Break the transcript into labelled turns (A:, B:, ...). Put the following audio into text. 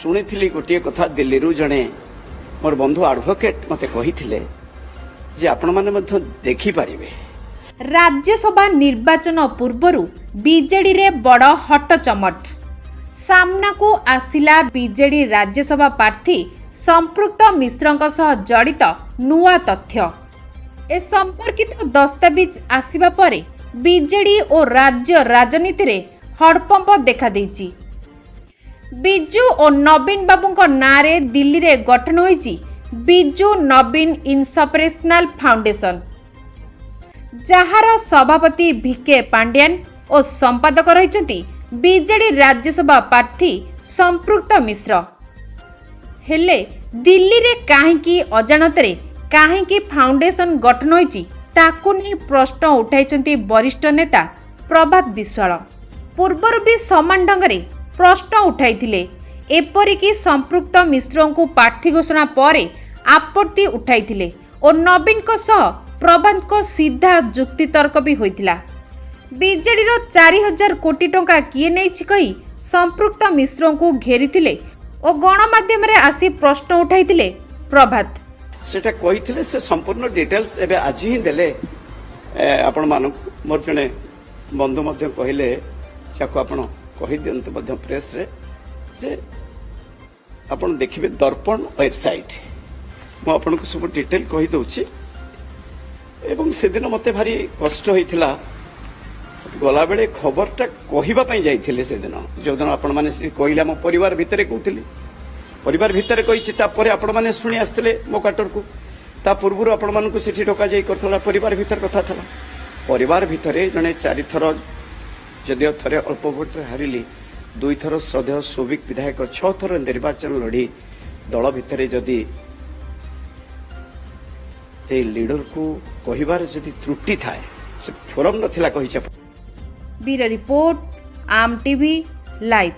A: शुणी गोटे कथा दिल्ली रु जड़े मोर बंधु एडवोकेट मते कही जे आपण माने देखी पारिबे।
B: राज्यसभा निर्वाचन पूर्वरु बीजेडी रे बड़ हट चमट सामना को आसिला बीजेडी राज्यसभा प्रार्थी संपृक्त मिश्रंक सह जड़ित नुआ तथ्य। ए संपर्कित दस्तावेज आसिबा परे बीजेडी और राज्य राजनीति रे हड़पंप देखा देइची। बिजू और नवीन बाबूंक नारे दिल्ली रे गठन होईची बिजू नवीन इन्सपरेशनल फाउंडेशन, जहार सभापति भिके पांड्यान और संपादक रही बीजेडी राज्यसभा प्रार्थी संपृक्त मिश्र। हेले दिल्ली रे काहेकि अजाणतरे काहेकि फाउंडेशन गठन होईची ताकू नहीं प्रश्न उठाई वरिष्ठ नेता प्रभात विश्वाल। पूर्वर भी समान ढंग से प्रश्न उठाई एपरिकी संपृक्त मिश्रों को प्रार्थी घोषणा पर आपत्ति उठाई और नवीन को सह प्रभात को सीधा जुक्तितर्क भी होइतिला। बीजेडी 4000 कोटी टंका किए नहीं कही संपृक्त मिश्रों को घेरी और गणमाध्यम रे आसी प्रश्न उठाई प्रभात।
A: सेटा कही से संपूर्ण डिटेल्स एबे आज ही देले आपण मान मोर जने बंधु मध्य कहले चाको आपण कहि दियंतु मध्य प्रेस रे जे आपण देखिबे दर्पण वेबसाइट मो आपण को सब डिटेल कहि दउची। एवं से दिन मते भारी कष्ट होइथिला गला बेले खबरटा कहिबा पई जाइथिले से दिन जो दिन आपण माने कहिला मो परिवार भितरे कहउथिली परिवार भितर कही तापर आपण मैंने शुणी आसते मो क्वार्टर को ता पूर्व आपण मान को सेठी डका जाई करथला परिवार भितर कथा था परिवार भितर जड़े 4 थर जदिव थरे अल्प भोट हारिली 2 थर श्रद्धेय सौविक विधायक 6 थर निर्वाचन लड़ी दल भितर जदि लीडर को कहिबार जदि त्रुटि थाए से फोरम नथिला कहिछ।
B: ब्यूरो रिपोर्ट आम टीवी लाइव।